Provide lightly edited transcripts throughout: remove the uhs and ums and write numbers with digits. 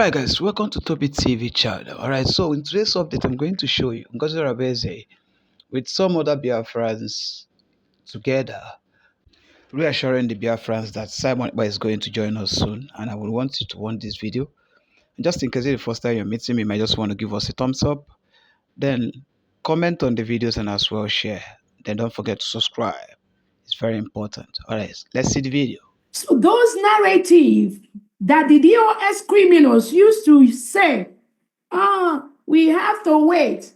Alright guys, welcome to TOBI TV channel. Alright, so in today's update, I'm going to show you Ngozi Orabueze with some other Biafrans together, reassuring the Biafrans that Simon Ekpa is going to join us soon, and I would want you to watch this video. And just in case it's the first time you're meeting me, you might just want to give us a thumbs up, then comment on the videos and as well share. Then don't forget to subscribe. It's very important. Alright, let's see the video. So those narratives that the DOS criminals used to say, we have to wait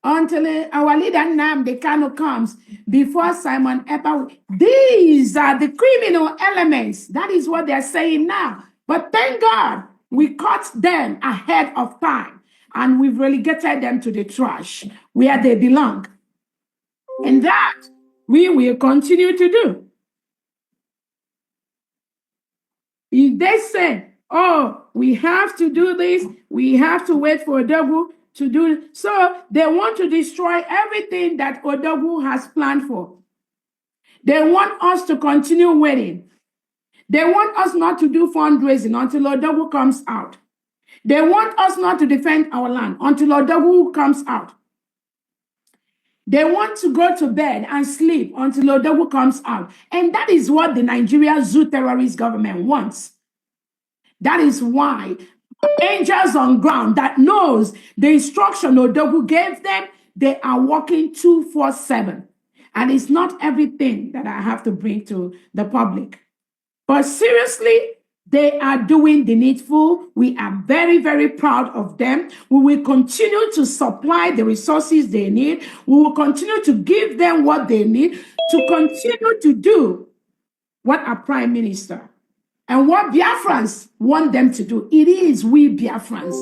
until our leader Nnamdi Kanu comes before Simon Ekpa. These are the criminal elements. That is what they're saying now. But thank God we caught them ahead of time and we've relegated them to the trash where they belong. And that we will continue to do. If they say, oh, we have to do this, we have to wait for Odogu to do it. So they want to destroy everything that Odogu has planned for. They want us to continue waiting. They want us not to do fundraising until Odogu comes out. They want us not to defend our land until Odogu comes out. They want to go to bed and sleep until Odogu comes out. And that is what the Nigeria zoo terrorist government wants. That is why angels on ground that knows the instruction Odogu gave them, they are working 24/7. And it's not everything that I have to bring to the public. But seriously, they are doing the needful. We are very, very proud of them. We will continue to supply the resources they need. We will continue to give them what they need to continue to do what our prime minister and what Biafrans want them to do. It is we Biafrans.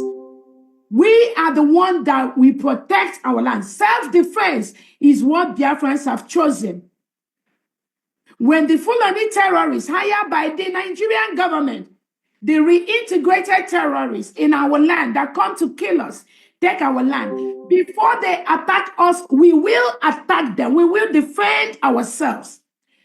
We are the one that we protect our land. Self-defense is what Biafrans have chosen. When the Fulani terrorists hired by the Nigerian government, the reintegrated terrorists in our land that come to kill us, take our land, before they attack us, we will attack them. We will defend ourselves.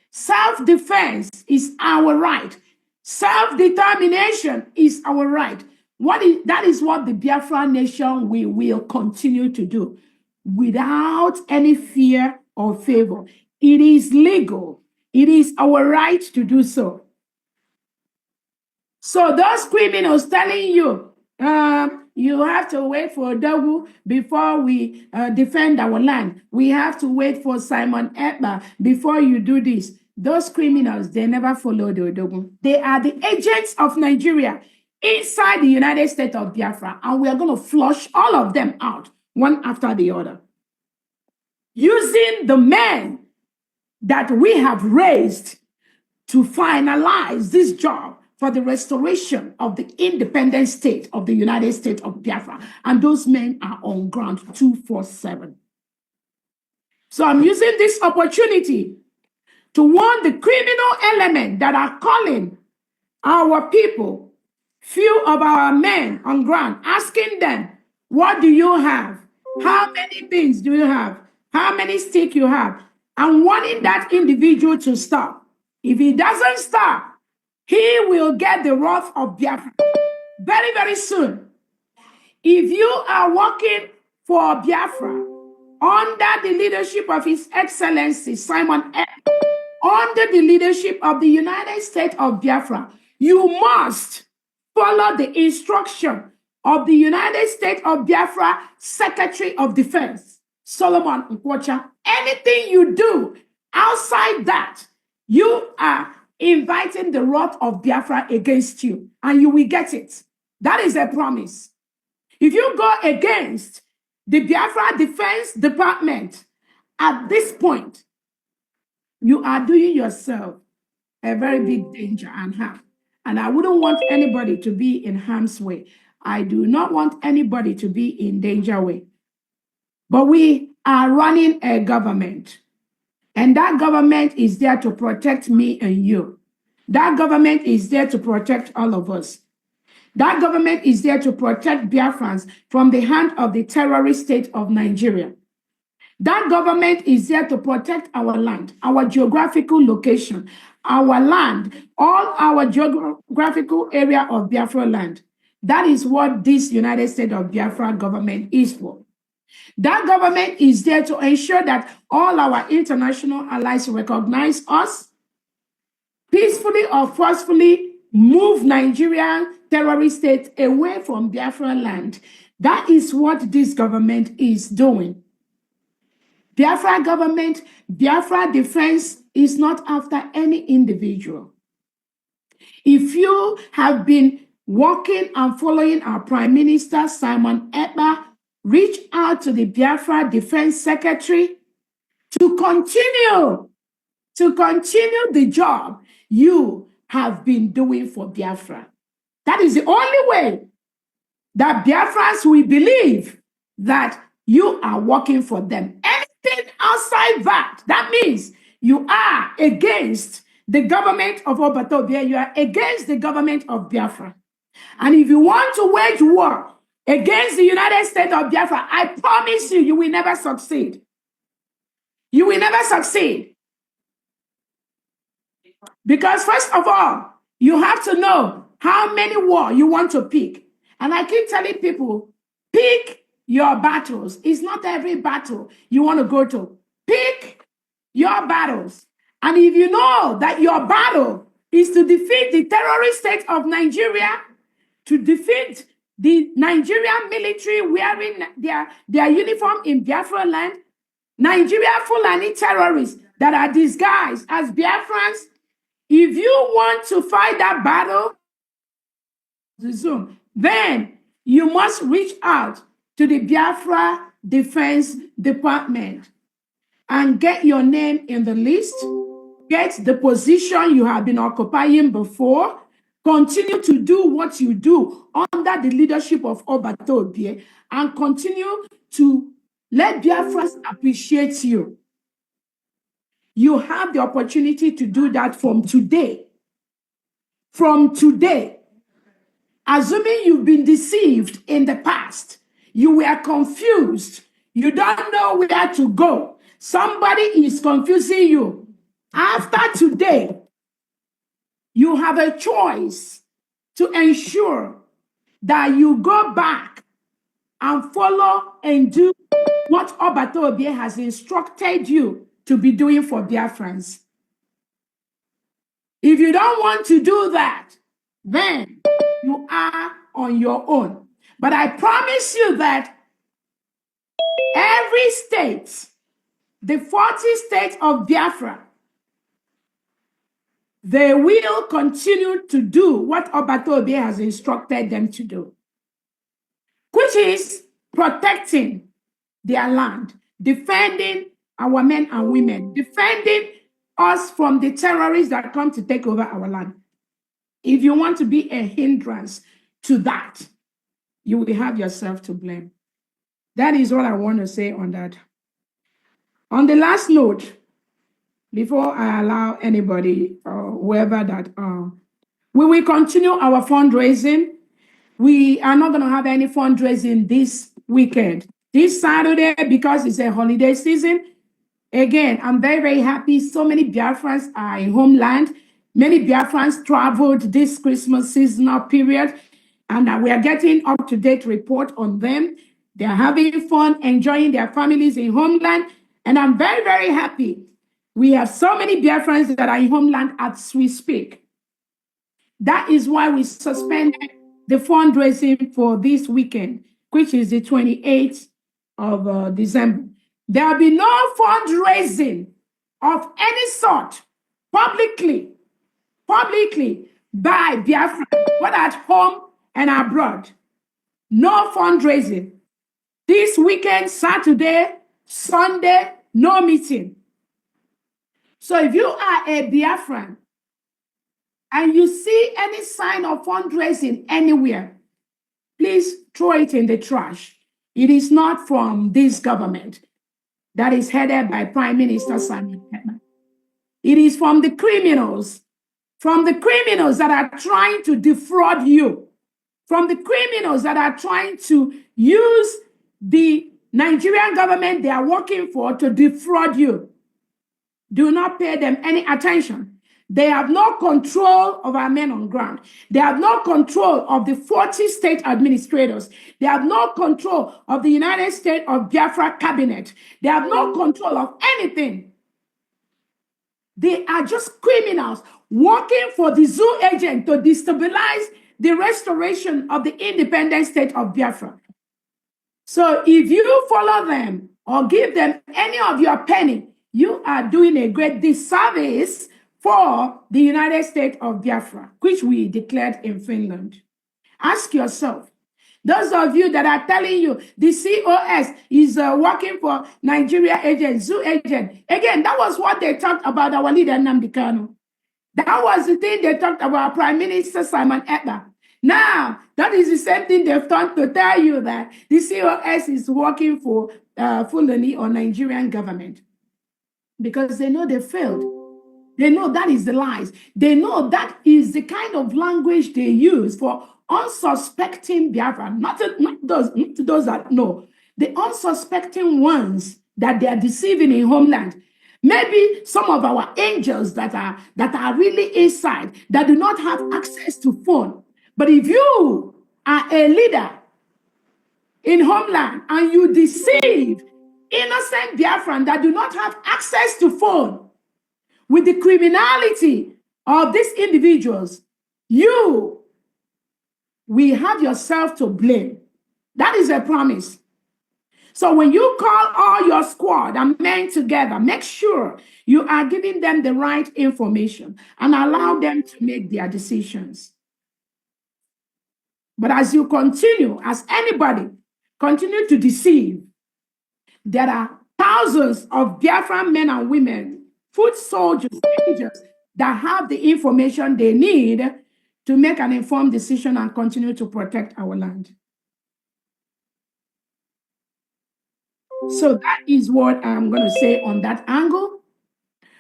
Self-defense is our right. Self-determination is our right. That is what the Biafra nation we will continue to do without any fear or favor. It is legal. It is our right to do so. So those criminals telling you, you have to wait for Odogu before we defend our land. We have to wait for Simon Ekpa before you do this. Those criminals, they never followed Odogu. They are the agents of Nigeria inside the United States of Biafra, and we are going to flush all of them out, one after the other. Using the men that we have raised to finalize this job for the restoration of the independent state of the United States of Biafra. And those men are on ground 24/7. So I'm using this opportunity to warn the criminal element that are calling our people, few of our men on ground, asking them, what do you have? How many beans do you have? How many sticks you have? And wanting that individual to stop. If he doesn't stop, he will get the wrath of Biafra very, very soon. If you are working for Biafra under the leadership of His Excellency Simon Ekpa, under the leadership of the United States of Biafra, you must follow the instruction of the United States of Biafra Secretary of Defense, Solomon Nkwocha. Anything you do outside that, you are inviting the wrath of Biafra against you, and you will get it. That is a promise. If you go against the Biafra Defense Department at this point, you are doing yourself a very big danger and harm. And I wouldn't want anybody to be in harm's way. I do not want anybody to be in danger way. But we are running a government. And that government is there to protect me and you. That government is there to protect all of us. That government is there to protect Biafrans from the hand of the terrorist state of Nigeria. That government is there to protect our land, our geographical location, our land, all our geographical area of Biafra land. That is what this United States of Biafra government is for. That government is there to ensure that all our international allies recognize us, peacefully or forcefully move Nigerian terrorist state away from Biafra land. That is what this government is doing. Biafra government, Biafra defense is not after any individual. If you have been working and following our Prime Minister, Simon Ekpa, reach out to the Biafra Defense Secretary to continue the job you have been doing for Biafra. That is the only way that Biafrans will believe that you are working for them. Anything outside that, that means you are against the government of Obatobia, you are against the government of Biafra. And if you want to wage war against the United States of Biafra, I promise you, you will never succeed. You will never succeed. Because first of all, you have to know how many war you want to pick. And I keep telling people, pick your battles. It's not every battle you want to go to. Pick your battles. And if you know that your battle is to defeat the terrorist state of Nigeria, to defeat the Nigerian military wearing their uniform in Biafra land, Nigeria Fulani terrorists that are disguised as Biafrans, if you want to fight that battle, then you must reach out to the Biafra Defense Department and get your name in the list, get the position you have been occupying before, continue to do what you do under the leadership of Obatobie, and continue to let Biafrans appreciate you. You have the opportunity to do that from today. From today. Assuming you've been deceived in the past, you were confused, you don't know where to go, somebody is confusing you. After today, you have a choice to ensure that you go back and follow and do what Obatobie has instructed you to be doing for Biafrans. If you don't want to do that, then you are on your own. But I promise you that every state, the 40 states of Biafra, they will continue to do what Obatobie has instructed them to do, which is protecting their land, defending our men and women, defending us from the terrorists that come to take over our land. If you want to be a hindrance to that, you will have yourself to blame. That is what I want to say on that. On the last note, before I allow anybody or whoever that, we will continue our fundraising. We are not going to have any fundraising this weekend. This Saturday, because it's a holiday season, again, I'm very, very happy. So many Biafrans are in homeland. Many Biafrans traveled this Christmas seasonal period, and we are getting up-to-date report on them. They're having fun, enjoying their families in homeland, and I'm very, very happy. We have so many Biafrans that are in homeland as we speak. That is why we suspended the fundraising for this weekend, which is the 28th of December. There will be no fundraising of any sort publicly by Biafra, whether at home and abroad. No fundraising. This weekend, Saturday, Sunday, no meeting. So if you are a Biafran and you see any sign of fundraising anywhere, please throw it in the trash. It is not from this government that is headed by Prime Minister Simon Ekpa. It is from the criminals that are trying to defraud you, from the criminals that are trying to use the Nigerian government they are working for to defraud you. Do not pay them any attention. They have no control of our men on ground. They have no control of the 40 state administrators. They have no control of the United States of Biafra cabinet. They have no control of anything. They are just criminals working for the zoo agent to destabilize the restoration of the independent state of Biafra. So if you follow them or give them any of your penny, you are doing a great disservice for the United States of Biafra, which we declared in Finland. Ask yourself, those of you that are telling you the COS is working for Nigeria agent, zoo agent, again, that was what they talked about our leader Nnamdi Kanu. That was the thing they talked about Prime Minister Simon Ekpa. Now, that is the same thing they've done to tell you that the COS is working for Fulani or Nigerian government, because they know they failed. They know that is the lies. They know that is the kind of language they use for unsuspecting Biafra, not those that know, the unsuspecting ones that they are deceiving in homeland. Maybe some of our angels that are really inside, that do not have access to phone. But if you are a leader in homeland and you deceive innocent Biafran that do not have access to phone, with the criminality of these individuals, you will have yourself to blame. That is a promise. So when you call all your squad and men together, make sure you are giving them the right information and allow them to make their decisions. But as you continue, as anybody continue to deceive, there are thousands of Biafran men and women, foot soldiers, soldiers that have the information they need to make an informed decision and continue to protect our land. So that is what I'm going to say on that angle.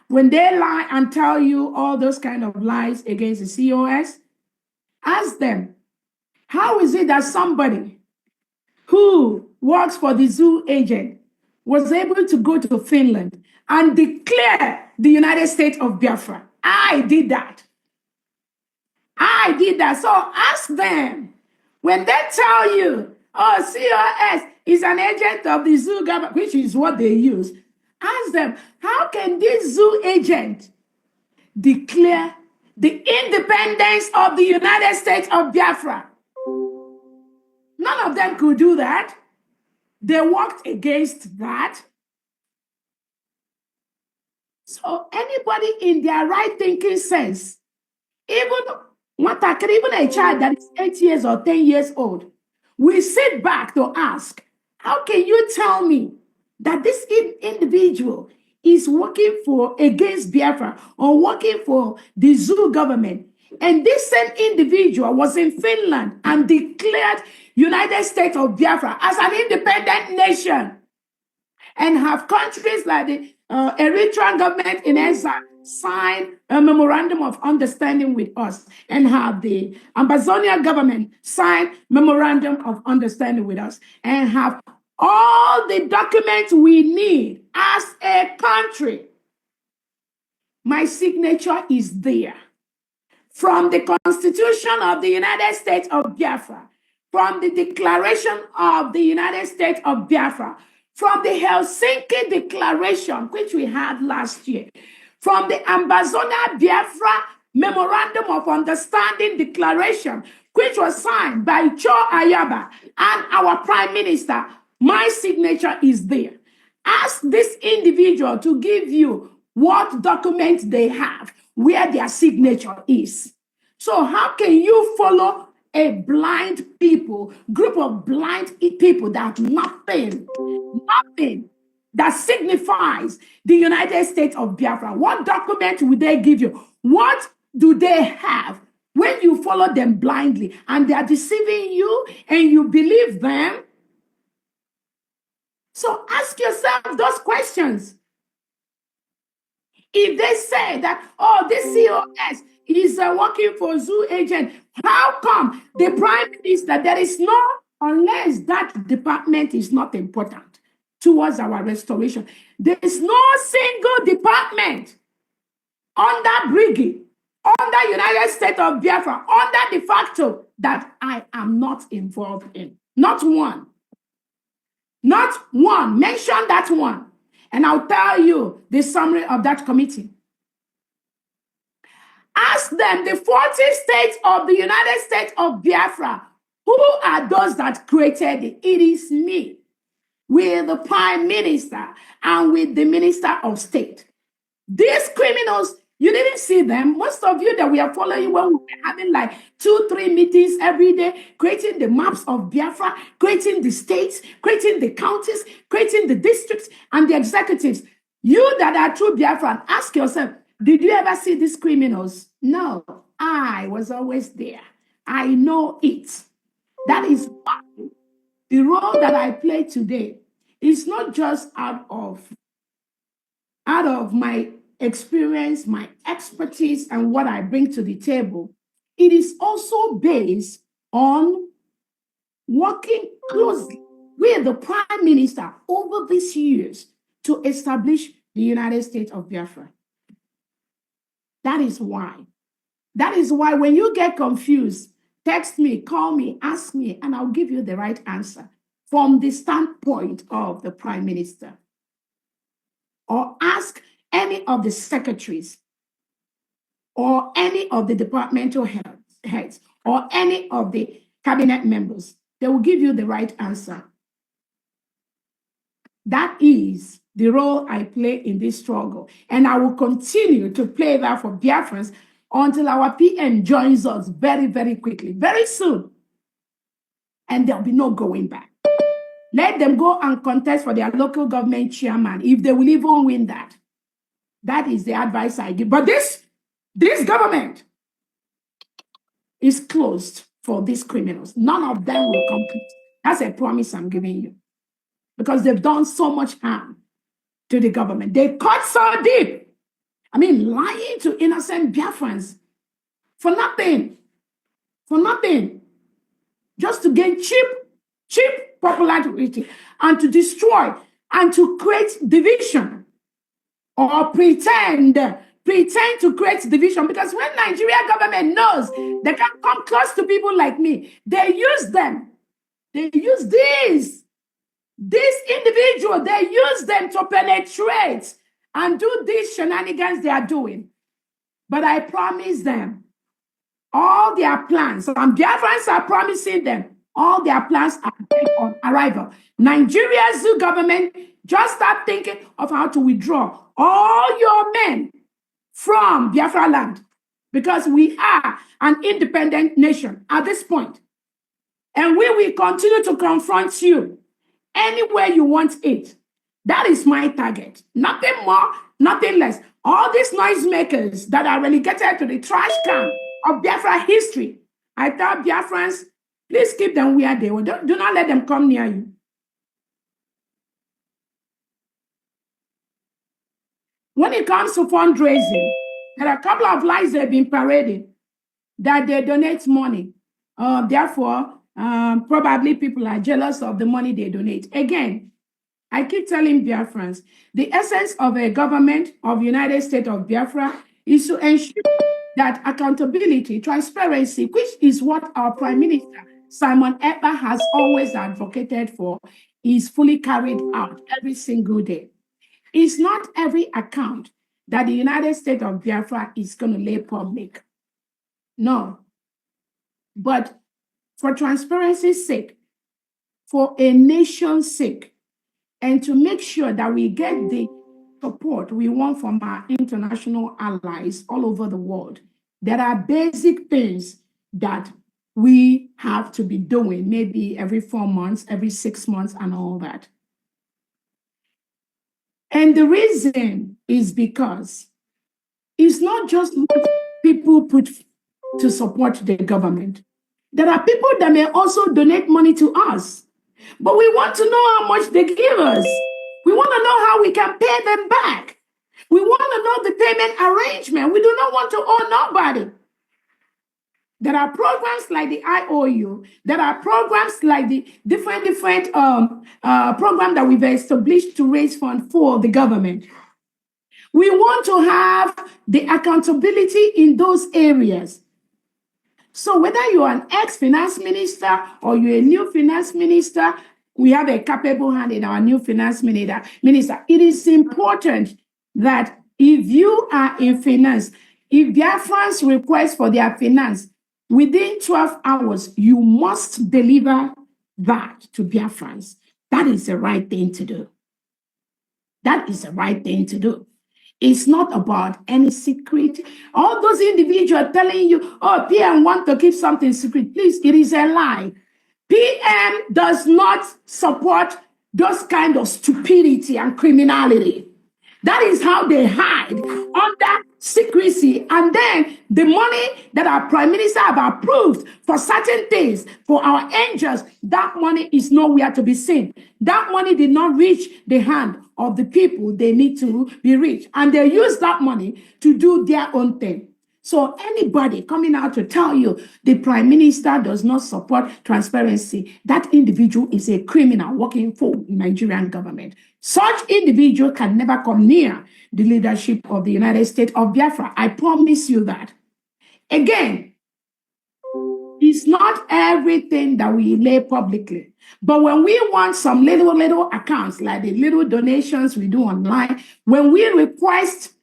When they lie and tell you all those kind of lies against the COS, ask them, how is it that somebody who works for the zoo agent was able to go to Finland and declare the United States of Biafra? I did that. I did that. So ask them, when they tell you, oh, COS is an agent of the zoo government, which is what they use, ask them, how can this zoo agent declare the independence of the United States of Biafra? None of them could do that. They worked against that. So anybody in their right thinking sense, even a child that is 8 years or 10 years old, will sit back to ask, how can you tell me that this individual is working for against Biafra or working for the zoo government? And this same individual was in Finland and declared United States of Biafra as an independent nation, and have countries like the Eritrean government in exile sign a memorandum of understanding with us, and have the Ambazonian government sign memorandum of understanding with us, and have all the documents we need as a country. My signature is there. From the Constitution of the United States of Biafra, from the Declaration of the United States of Biafra, from the Helsinki Declaration, which we had last year, from the Ambazonia Biafra Memorandum of Understanding Declaration, which was signed by Cho Ayaba and our Prime Minister, my signature is there. Ask this individual to give you what documents they have, where their signature is. So how can you follow a blind group of blind people that nothing that signifies the United States of Biafra? What document will they give you? What do they have when you follow them blindly and they are deceiving you and you believe them? So ask yourself those questions. If they say that, oh, this COS is working for zoo agent, how come the Prime Minister, there is no, unless that department is not important towards our restoration, there is no single department under Briggy, under United States of Biafra, under de facto, that I am not involved in. Not one. Not one. Mention that one. And I'll tell you the summary of that committee. Ask them, the 40 states of the United States of Biafra, who are those that created it? It is me, with the Prime Minister and with the Minister of State. These criminals, you didn't see them. Most of you that we are following when we were having like 2-3 meetings every day, creating the maps of Biafra, creating the states, creating the counties, creating the districts and the executives. You that are true Biafran, ask yourself, did you ever see these criminals? No, I was always there. I know it. That is why the role that I play today is not just out of my experience, my expertise, and what I bring to the table. It is also based on working closely with the Prime Minister over these years to establish the United States of Biafra. That is why. That is why when you get confused, text me, call me, ask me, and I'll give you the right answer from the standpoint of the Prime Minister. Or ask any of the secretaries or any of the departmental heads or any of the cabinet members. They will give you the right answer. That is the role I play in this struggle. And I will continue to play that for Biafrans until our PM joins us very, very quickly, very soon. And there'll be no going back. Let them go and contest for their local government chairman if they will even win that. That is the advice I give. But this government is closed for these criminals. None of them will compete. That's a promise I'm giving you. Because they've done so much harm to the government. They cut so deep. I mean, lying to innocent Biafrans for nothing. For nothing. Just to gain cheap popularity and to destroy and to create division or pretend to create division. Because when Nigeria government knows they can come close to people like me, they use them. They use these individuals, they use them to penetrate and do these shenanigans they are doing. But I promise them all their plans, and Biafrans are promising them all their plans are on arrival. Nigeria's government just start thinking of how to withdraw all your men from Biafra land, because we are an independent nation at this point. And we will continue to confront you anywhere you want it. That is my target. Nothing more, nothing less. All these noisemakers that are relegated to the trash can of Biafra history, I tell Biafrans, please keep them where they were. Do not let them come near you. When it comes to fundraising, there are a couple of lies that have been paraded that they donate money. Therefore, probably people are jealous of the money they donate. Again, I keep telling Biafrans, the essence of a government of United States of Biafra is to ensure that accountability, transparency, which is what our Prime Minister, Simon Ekpa, has always advocated for, is fully carried out every single day. It's not every account that the United States of Biafra is going to lay public. No. But for transparency's sake, for a nation's sake, and to make sure that we get the support we want from our international allies all over the world, there are basic things that we have to be doing, maybe every 4 months, every 6 months, and all that. And the reason is because it's not just what people put to support the government. There are people that may also donate money to us, but we want to know how much they give us. We want to know how we can pay them back. We want to know the payment arrangement. We do not want to owe nobody. There are programs like the IOU. There are programs like the different programs that we've established to raise funds for the government. We want to have the accountability in those areas. So whether you're an ex-finance minister or you're a new finance minister, we have a capable hand in our new finance minister. It is important that if you are in finance, if Biafrans request for their finance, within 12 hours, you must deliver that to Biafrans. That is the right thing to do. That is the right thing to do. It's not about any secret. All those individuals telling you, oh, PM want to keep something secret. Please, it is a lie. PM does not support those kind of stupidity and criminality. That is how they hide under secrecy. And then the money that our prime minister have approved for certain things, for our angels, that money is nowhere to be seen. That money did not reach the hand of the people they need to be reached. And they use that money to do their own thing. So anybody coming out to tell you the prime minister does not support transparency, that individual is a criminal working for the Nigerian government. Such individual can never come near the leadership of the United States of Biafra. I promise you that. Again, it's not everything that we lay publicly. But when we want some little accounts, like the little donations we do online, when we request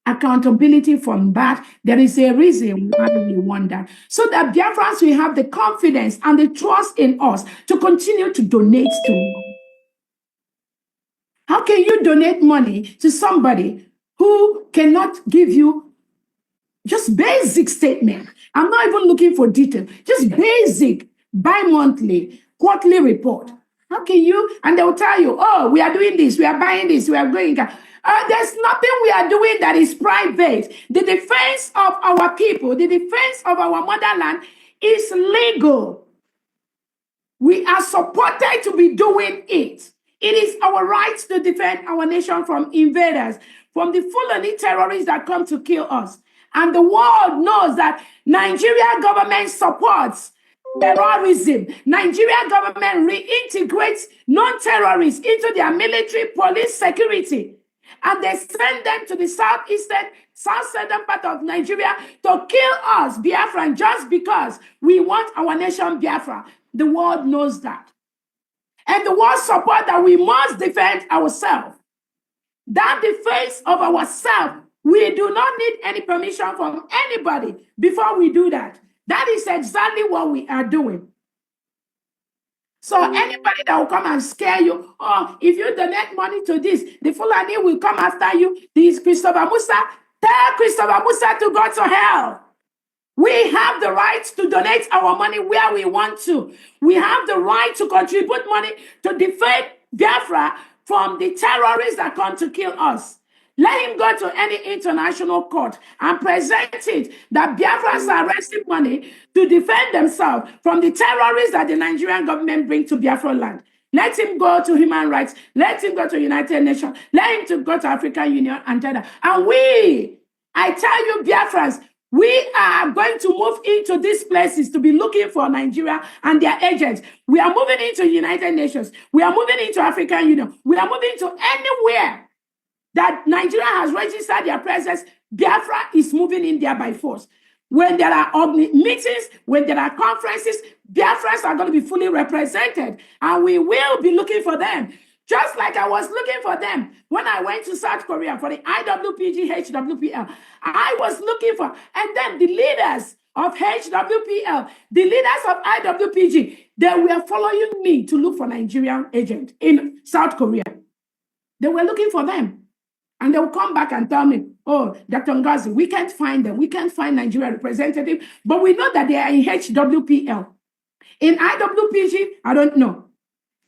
accountability from that, there is a reason why we want that. So that Biafrans will have the confidence and the trust in us to continue to donate to. How can you donate money to somebody who cannot give you just basic statement? I'm not even looking for detail, just basic bi-monthly, quarterly report. How can you? And they'll tell you, oh, we are doing this, we are buying this, we are going. There's nothing we are doing that is private. The defense of our people, the defense of our motherland is legal. We are supported to be doing it. It is our right to defend our nation from invaders, from the Fulani terrorists that come to kill us. And the world knows that Nigeria government supports terrorism. Nigeria government reintegrates non-terrorists into their military, police, security. And they send them to the south southern part of Nigeria to kill us, Biafran, just because we want our nation Biafra. The world knows that. And the world support that we must defend ourselves. That defense of ourselves, we do not need any permission from anybody before we do that. That is exactly what we are doing. So anybody that will come and scare you, oh, if you donate money to this, the Fulani will come after you. This Christopher Musa, tell Christopher Musa to go to hell. We have the right to donate our money where we want to. We have the right to contribute money to defend Biafra from the terrorists that come to kill us. Let him go to any international court and present it that Biafrans are arresting money to defend themselves from the terrorists that the Nigerian government bring to Biafra land. Let him go to human rights. Let him go to United Nations. Let him to go to African Union and China. And I tell you, Biafrans, we are going to move into these places to be looking for Nigeria and their agents. We are moving into United Nations. We are moving into African Union. We are moving to anywhere that Nigeria has registered their presence. Biafra is moving in there by force. When there are meetings, when there are conferences, Biafrans are going to be fully represented, and we will be looking for them. Just like I was looking for them when I went to South Korea for the IWPG, HWPL. I was looking for, and then the leaders of HWPL, the leaders of IWPG, they were following me to look for Nigerian agent in South Korea. They were looking for them. And they will come back and tell me, oh, Dr. Ngozi, we can't find them. We can't find Nigeria representative, but we know that they are in HWPL. In IWPG, I don't know.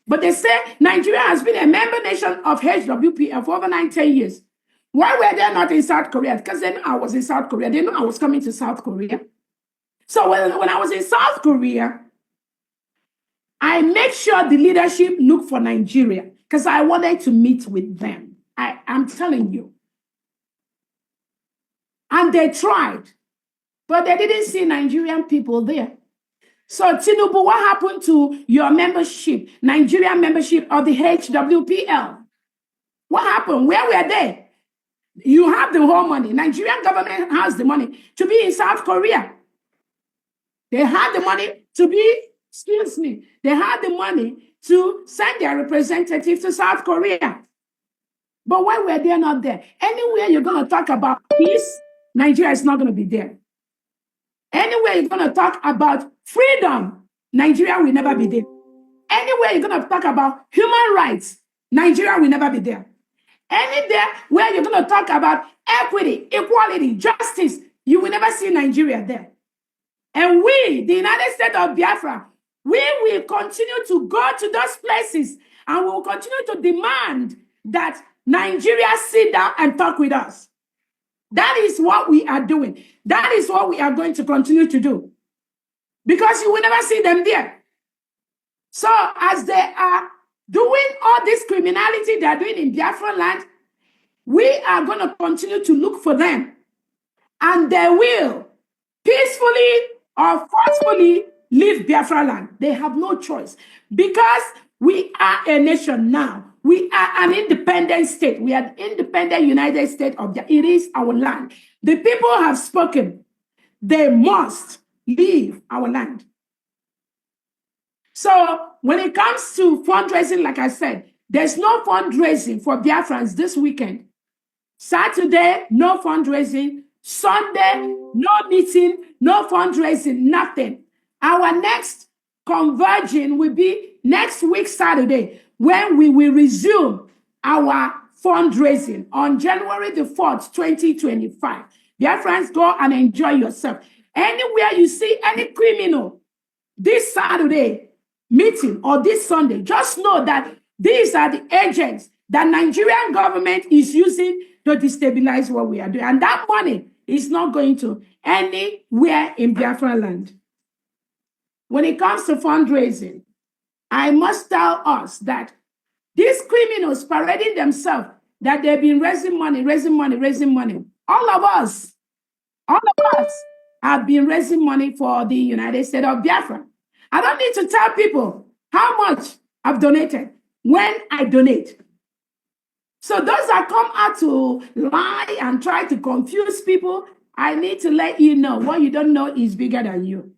But they say Nigeria has been a member nation of HWPL for over 10 years. Why were they not in South Korea? Because they knew I was in South Korea. They knew I was coming to South Korea. So when I was in South Korea, I made sure the leadership looked for Nigeria because I wanted to meet with them. I'm telling you. And they tried, but they didn't see Nigerian people there. So, Tinubu, what happened to your membership, Nigerian membership of the HWPL? What happened? Where were they? You have the whole money. Nigerian government has the money to be in South Korea. They had the money to be, excuse me, they had the money to send their representative to South Korea. But why were they not there? Anywhere you're going to talk about peace, Nigeria is not going to be there. Anywhere you're going to talk about freedom, Nigeria will never be there. Anywhere you're going to talk about human rights, Nigeria will never be there. Anywhere where you're going to talk about equity, equality, justice, you will never see Nigeria there. And we, the United States of Biafra, we will continue to go to those places and we will continue to demand that Nigeria sit down and talk with us. That is what we are doing. That is what we are going to continue to do. Because you will never see them there. So as they are doing all this criminality they are doing in Biafra land, we are going to continue to look for them. And they will peacefully or forcefully leave Biafra land. They have no choice. Because we are a nation now. We are an independent state. We are the independent United States of Biafra. It is our land. The people have spoken. They must leave our land. So when it comes to fundraising, like I said, there's no fundraising for Biafrans this weekend. Saturday, no fundraising. Sunday, no meeting, no fundraising, nothing. Our next converging will be next week, Saturday, when we will resume our fundraising on January the 4th, 2025. Biafrans, go and enjoy yourself. Anywhere you see any criminal this Saturday meeting or this Sunday, just know that these are the agents that Nigerian government is using to destabilize what we are doing. And that money is not going to anywhere in Biafra land. When it comes to fundraising, I must tell us that these criminals parading themselves that they've been raising money. All of us have been raising money for the United States of Biafra. I don't need to tell people how much I've donated when I donate. So those that come out to lie and try to confuse people, I need to let you know what you don't know is bigger than you.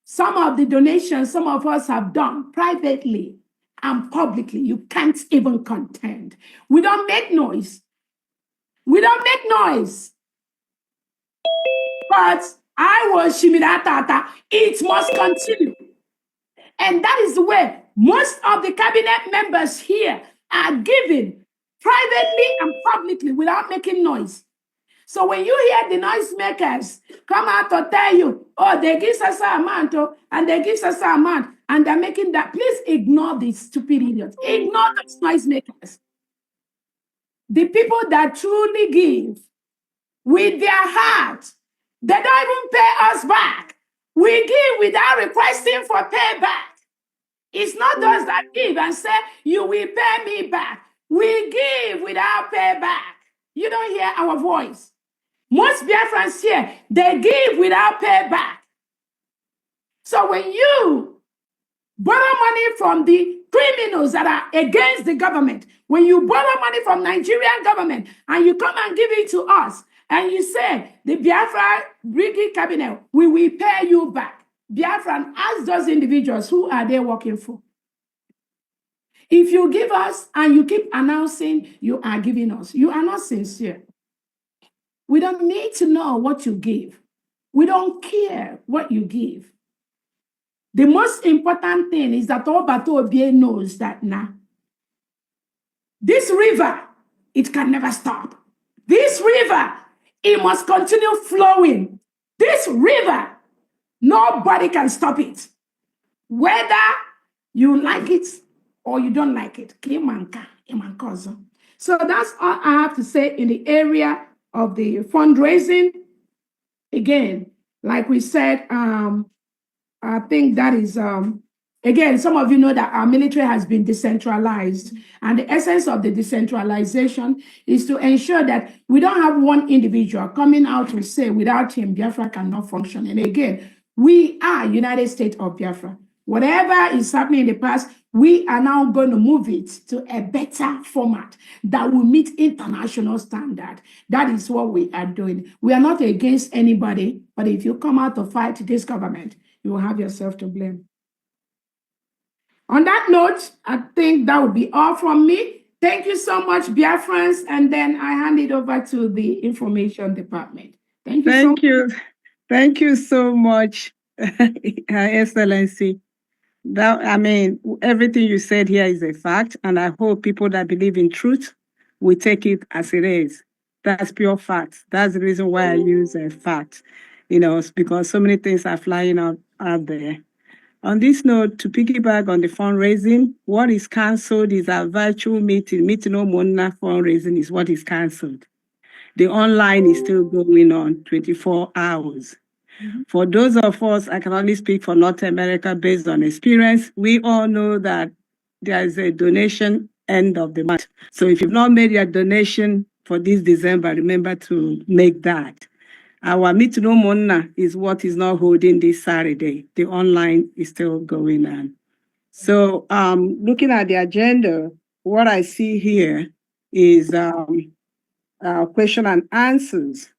Some of the donations some of us have done privately and publicly, you can't even contend. We don't make noise. But I was Shimidatata. It must continue. And that is the way most of the cabinet members here are giving privately and publicly without making noise. So when you hear the noisemakers come out to tell you, oh, they give us a amount, and they give us a amount, and they're making that, please ignore these stupid idiots. Ignore those noisemakers. The people that truly give with their heart, they don't even pay us back. We give without requesting for payback. It's not those that give and say, you will pay me back. We give without payback. You don't hear our voice. Most Biafrans here, they give without payback. So when you borrow money from the criminals that are against the government, when you borrow money from Nigerian government and you come and give it to us, and you say, the Biafra Brigade Cabinet, we will pay you back. Biafran, ask those individuals, who are they working for? If you give us and you keep announcing you are giving us, you are not sincere. We don't need to know what you give. We don't care what you give. The most important thing is that TOBI knows that now, this river, it can never stop. This river, it must continue flowing. This river, nobody can stop it. Whether you like it or you don't like it. So that's all I have to say in the area of the fundraising. Again, like we said, I think that is, again, some of you know that our military has been decentralized. And the essence of the decentralization is to ensure that we don't have one individual coming out to say, without him, Biafra cannot function. And again, we are United States of Biafra. Whatever is happening in the past, We are now going to move it to a better format that will meet international standard. That is what we are doing. We are not against anybody, but if you come out to fight this government, you will have yourself to blame. On that note, I think that would be all from me. Thank you so much, Biafrans, and then I hand it over to the information department. Thank you so much. Thank you. Thank you so much, Excellency. Everything you said here is a fact, and I hope people that believe in truth will take it as it is. That's pure fact. That's the reason why I use a fact, because so many things are flying out there. On this note, to piggyback on the fundraising, what is cancelled is our virtual meeting. Meeting Omona fundraising is what is cancelled. The online is still going on 24 hours. For those of us, I can only speak for North America based on experience. We all know that there is a donation end of the month. So if you've not made your donation for this December, remember to make that. Our Meet No Mona is what is not holding this Saturday. The online is still going on. So looking at the agenda, what I see here is question and answers.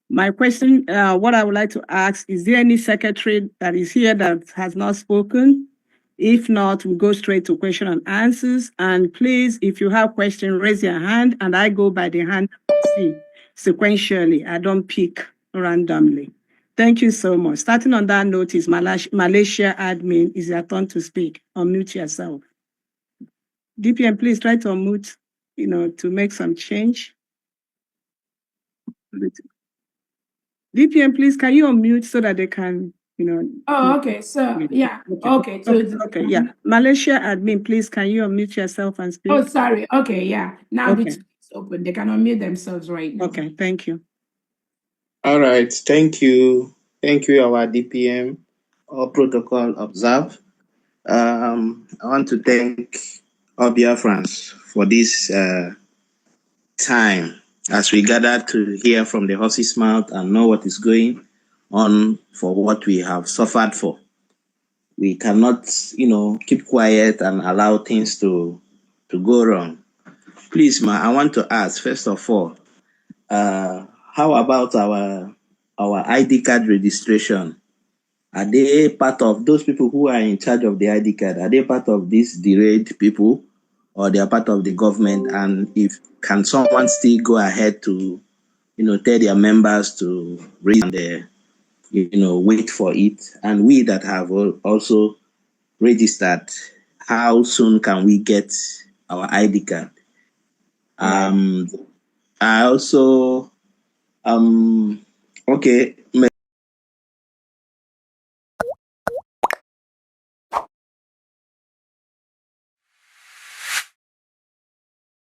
My question, what I would like to ask, is there any secretary that is here that has not spoken? If not, we'll go straight to question and answers. And please, if you have questions, raise your hand, and I go by the hand sequentially. I don't pick randomly. Thank you so much. Starting on that note is Malaysia admin. Is your turn to speak. Unmute yourself. DPM, please try to unmute, to make some change. DPM, please, can you unmute so that they can, Oh, okay. So, yeah. Okay. Okay, yeah. Malaysia admin, please, can you unmute yourself and speak? Oh, sorry. Okay, yeah. Now Okay. it's open. They can unmute themselves right now. Okay, thank you. All right. Thank you. Thank you, our DPM. All protocol observed. I want to thank all Biafrans for this time as we gather to hear from the horse's mouth and know what is going on for what we have suffered for. We cannot, keep quiet and allow things to go wrong. Please, I want to ask, first of all, how about our ID card registration? Are they part of those people who are in charge of the ID card? Are they part of these derailed people, or they are part of the government? And if can someone still go ahead to, tell their members to raise their, wait for it? And we that have also registered, how soon can we get our ID card? I also, okay,